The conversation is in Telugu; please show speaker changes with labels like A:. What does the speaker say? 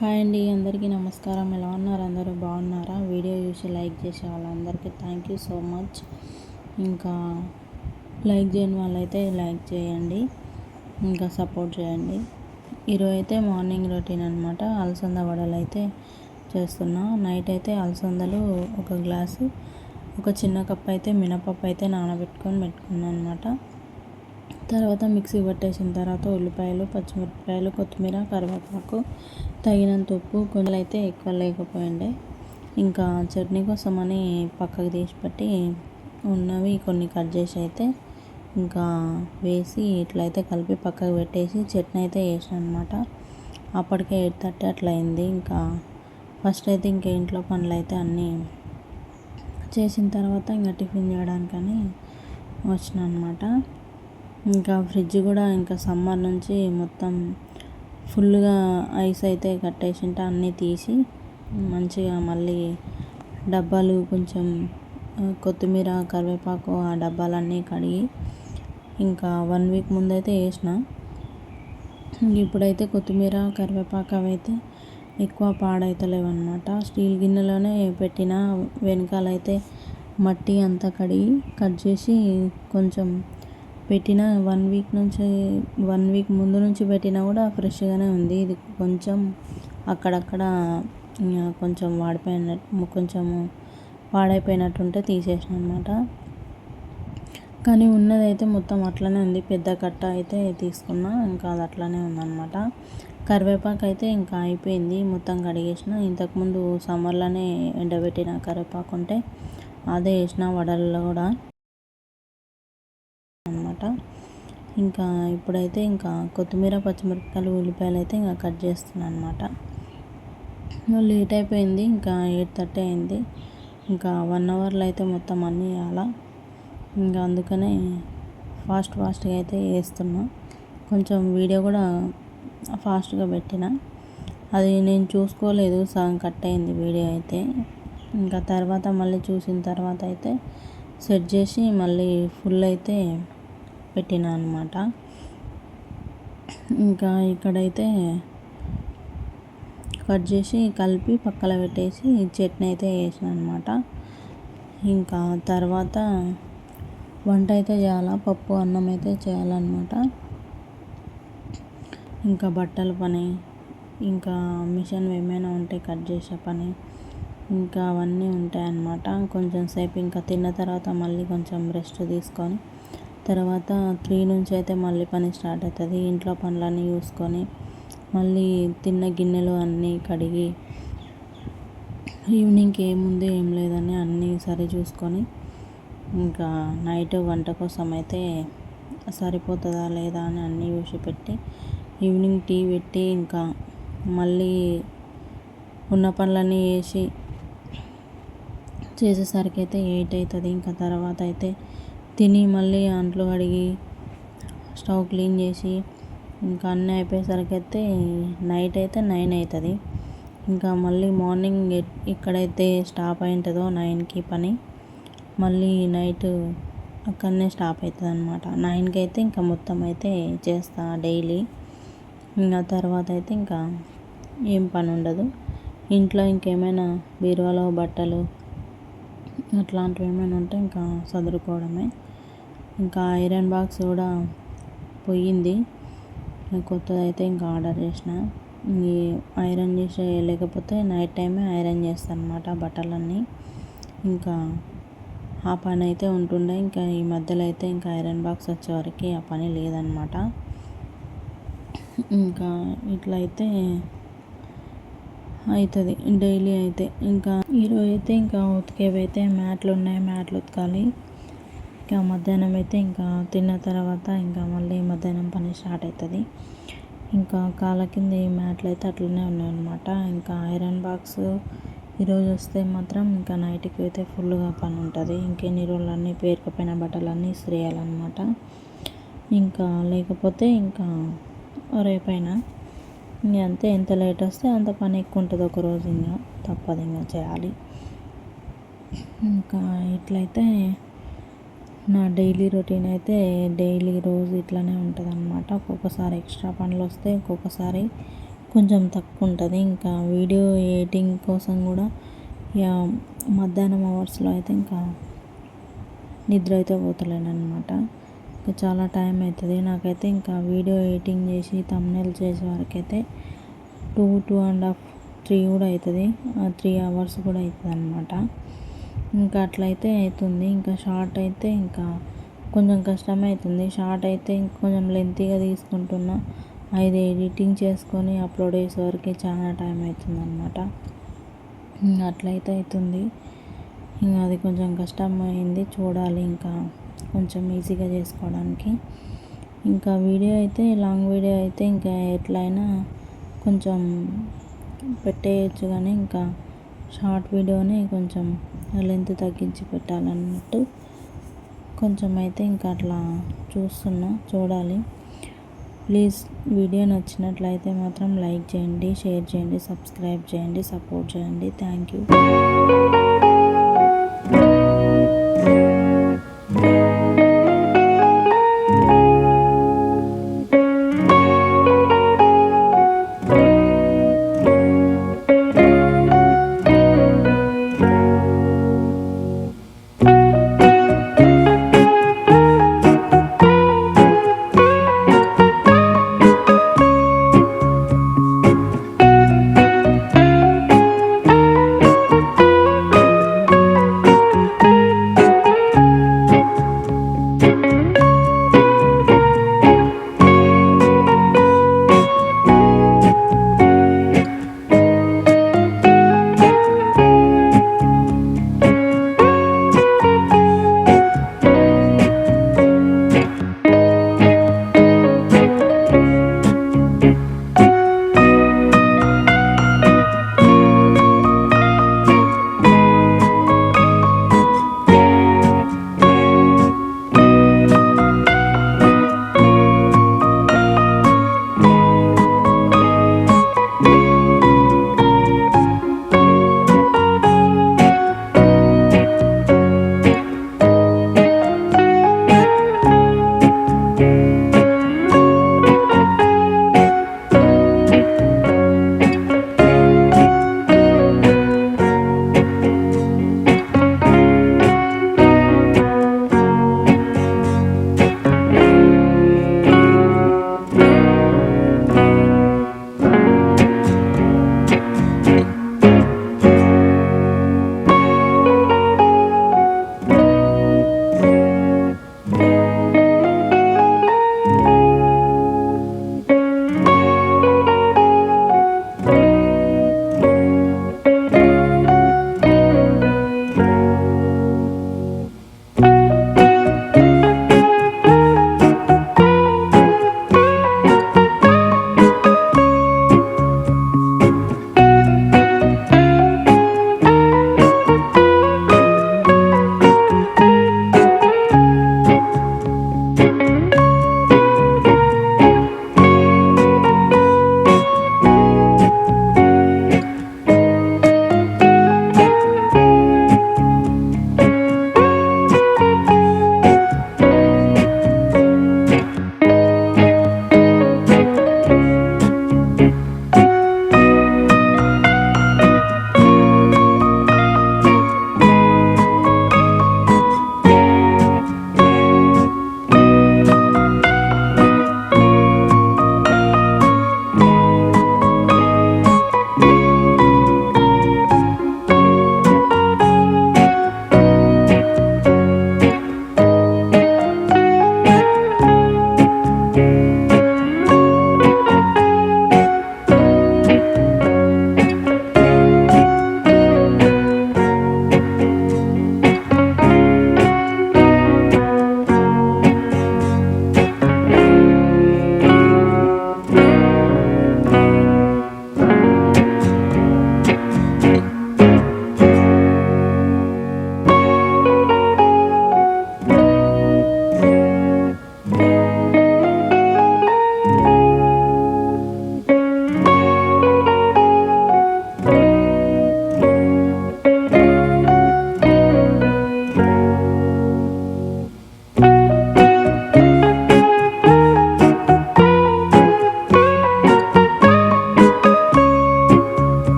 A: హాయ్ అండి, అందరికీ నమస్కారం. ఎలా ఉన్నారు? అందరూ బాగున్నారా? వీడియో చూసి లైక్ చేసే వాళ్ళందరికీ థ్యాంక్ యూ సో మచ్. ఇంకా లైక్ చేయని వాళ్ళైతే లైక్ చేయండి, ఇంకా సపోర్ట్ చేయండి. ఈరోజు అయితే మార్నింగ్ రొటీన్ అనమాట. అలసంద వడలు అయితే చేస్తున్నా. నైట్ అయితే అలసందలు ఒక గ్లాసు, ఒక చిన్న కప్ అయితే మినపప్పు అయితే పెట్టుకున్నాను అనమాట. తర్వాత మిక్సీ పట్టేసిన తర్వాత ఉల్లిపాయలు, పచ్చిమిరపకాయలు, కొత్తిమీర, కరివేపాకు, తగినంత ఉప్పు, కొంచెం అయితే ఎక్కువ లేకపోయిండే. ఇంకా చట్నీ కోసమని పక్కకు తీసి పెట్టి ఉన్నవి కొన్ని కట్ చేసి అయితే ఇంకా వేసి ఇట్లయితే కలిపి పక్కకు పెట్టేసి చట్నీ అయితే వేసాను అనమాట. అప్పటికే 8:30 అట్లా అయింది. ఇంకా ఫస్ట్ అయితే ఇంకా ఇంట్లో పనులు అయితే అన్నీ చేసిన తర్వాత ఇంకా టిఫిన్ చేయడానికని వచ్చిన అనమాట. ఇంకా ఫ్రిడ్జ్ కూడా ఇంకా సమ్మర్ నుంచి మొత్తం ఫుల్గా ఐస్ అయితే కట్టేసింటే అన్నీ తీసి మంచిగా మళ్ళీ డబ్బాలు కొంచెం కొత్తిమీర, కరివేపాకు ఆ డబ్బాలన్నీ కడిగి ఇంకా 1 వీక్ ముందైతే వేసిన. ఇప్పుడైతే కొత్తిమీర, కరివేపాకు అవైతే ఎక్కువ పాడైతలేవు అనమాట. స్టీల్ గిన్నెలోనే పెట్టిన వెనకాలైతే మట్టి అంతా కడిగి కట్ చేసి కొంచెం పెట్టిన 1 వీక్ ముందు నుంచి పెట్టినా కూడా ఫ్రెష్గానే ఉంది. ఇది కొంచెం అక్కడక్కడ కొంచెం కొంచెము పాడైపోయినట్టుంటే తీసేసిన అనమాట. కానీ ఉన్నదైతే మొత్తం అట్లనే ఉంది. పెద్ద కట్ట అయితే తీసుకున్నా, ఇంకా అది అట్లనే ఉందన్నమాట. కరివేపాకు అయితే ఇంకా అయిపోయింది, మొత్తం కడిగేసిన. ఇంతకుముందు సమ్మర్లోనే ఎండబెట్టిన కరివేపాకు ఉంటే అదే వేసిన వడల్లో కూడా అనమాట. ఇంకా ఇప్పుడైతే ఇంకా కొత్తిమీర, పచ్చిమిరపకాయలు, ఉల్లిపాయలు అయితే ఇంకా కట్ చేస్తున్నాను అనమాట. లేట్ అయిపోయింది, ఇంకా 8:30 అయింది. ఇంకా 1 అవర్లో అయితే మొత్తం అన్నీ వేయాలా. ఇంకా అందుకనే ఫాస్ట్గా అయితే వేస్తున్నా. కొంచెం వీడియో కూడా ఫాస్ట్గా పెట్టిన, అది నేను చూసుకోలేదు, సగం కట్ అయింది వీడియో అయితే. ఇంకా తర్వాత మళ్ళీ చూసిన తర్వాత అయితే సెట్ చేసి మళ్ళీ ఫుల్ అయితే పెట్టిన అనమాట. ఇంకా ఇక్కడైతే కట్ చేసి కలిపి పక్కన పెట్టేసి చట్నీ అయితే వేసిన అనమాట. ఇంకా తర్వాత వంట అయితే చేయాలా, పప్పు అన్నం అయితే చేయాలన్నమాట. ఇంకా బట్టల పని, ఇంకా మిషన్ ఏమైనా ఉంటే కట్ చేసే పని, ఇంకా అవన్నీ ఉంటాయన్నమాట. కొంచెం సేపు ఇంకా తిన్న తర్వాత మళ్ళీ కొంచెం రెస్ట్ తీసుకొని తర్వాత 3 నుంచి అయితే మళ్ళీ పని స్టార్ట్ అవుతుంది. ఇంట్లో పనులన్నీ చూసుకొని మళ్ళీ తిన్న గిన్నెలు అన్నీ కడిగి ఈవినింగ్కి ఏముంది ఏం లేదని అన్నీ సరి చూసుకొని ఇంకా నైట్ వంట కోసం అయితే సరిపోతుందా లేదా అని అన్నీ చూసి పెట్టి ఈవినింగ్ టీ పెట్టి ఇంకా మళ్ళీ ఉన్న పనులన్నీ చేసేసరికి అయితే 8 అవుతుంది. ఇంకా తర్వాత అయితే తిని మళ్ళీ అంట్లు కడిగి స్టవ్ క్లీన్ చేసి ఇంకా అన్నీ అయిపోయేసరికి అయితే నైట్ అయితే 9 అవుతుంది. ఇంకా మళ్ళీ మార్నింగ్ ఎక్కడైతే స్టాప్ అయి ఉంటుందో 9కి పని, మళ్ళీ నైట్ అక్కడనే స్టాప్ అవుతుంది అనమాట. 9కి అయితే ఇంకా మొత్తం అయితే చేస్తా డైలీ. ఇంకా తర్వాత అయితే ఇంకా ఏం పని ఉండదు. ఇంట్లో ఇంకేమైనా బీరువాలో బట్టలు అట్లాంటివి ఏమైనా ఉంటే ఇంకా సదురుకోవడమే. ఇంకా ఐరన్ బాక్స్ కూడా పోయింది, కొత్తది అయితే ఇంకా ఆర్డర్ చేసిన. ఈ ఐరన్ చేసే లేకపోతే నైట్ టైమే ఐరన్ చేస్తాను అనమాట బట్టలన్నీ. ఇంకా ఆ పని అయితే ఉంటుండే. ఇంకా ఈ మధ్యలో అయితే ఇంకా ఐరన్ బాక్స్ వచ్చేవరకు ఆ పని లేదనమాట. ఇంకా ఇట్లయితే అవుతుంది డైలీ అయితే. ఇంకా ఈరోజు అయితే ఇంకా ఉతికేవైతే మ్యాట్లు ఉన్నాయి, మ్యాట్లు ఉతకాలి. ఇంకా మధ్యాహ్నం అయితే ఇంకా తిన్న తర్వాత ఇంకా మళ్ళీ మధ్యాహ్నం పని స్టార్ట్ అవుతుంది. ఇంకా కాళ్ళ కింద ఈ మ్యాట్లు అయితే అట్లనే ఉన్నాయన్నమాట. ఇంకా ఐరన్ బాక్స్ ఈరోజు వస్తే మాత్రం ఇంకా నైట్కి అయితే ఫుల్గా పని ఉంటుంది. ఇంకెన్ని రోజులు అన్నీ పేరుకపోయిన బట్టలన్నీ ఇస్త్రేయాలన్నమాట. ఇంకా లేకపోతే ఇంకా రేపైనా ఇంకా అంతే. ఎంత లేట్ వస్తే అంత పని ఎక్కువ ఉంటుంది ఒకరోజు, ఇంకా తప్పదు, ఇంకా చేయాలి. ఇంకా ఇట్లయితే నా డైలీ రొటీన్ అయితే డైలీ రోజు ఇట్లానే ఉంటుంది అనమాట. ఒక్కొక్కసారి ఎక్స్ట్రా పనులు వస్తే, ఒక్కొక్కసారి కొంచెం తక్కువ ఉంటుంది. ఇంకా వీడియో ఎడిటింగ్ కోసం కూడా ఇక మధ్యాహ్నం అవర్స్లో అయితే ఇంకా నిద్ర అయితే పోతలేనమాట. ఇంకా చాలా టైం అవుతుంది నాకైతే. ఇంకా వీడియో ఎడిటింగ్ చేసి థంబ్నెయిల్ చేసే వరకైతే 2.5 3 కూడా అవుతుంది. 3 hours కూడా అవుతుంది అనమాట. ఇంకా అట్లయితే అవుతుంది. ఇంకా షార్ట్ అయితే ఇంకా కొంచెం కష్టమే అవుతుంది. షార్ట్ అయితే కొంచెం లెంతీగా తీసుకుంటున్నా. అది ఎడిటింగ్ చేసుకొని అప్లోడ్ చేసే వరకు చాలా టైం అవుతుంది అనమాట. అట్లయితే అవుతుంది. ఇంకా అది కొంచెం కష్టమైంది. చూడాలి ఇంకా కొంచెం ఈజీగా చేసుకోవడానికి. ఇంకా వీడియో అయితే లాంగ్ వీడియో అయితే ఇంకా ఎట్లయినా కొంచెం పెట్టేయచ్చు, కానీ ఇంకా షార్ట్ వీడియోని కొంచెం లెంత్ తగ్గించి పెట్టాలన్నట్టు కొంచెం అయితే ఇంకా అట్లా చూడాలి. ప్లీజ్ వీడియో నచ్చినట్లయితే మాత్రం లైక్ చేయండి, షేర్ చేయండి, సబ్స్క్రైబ్ చేయండి, సపోర్ట్ చేయండి. Thank you.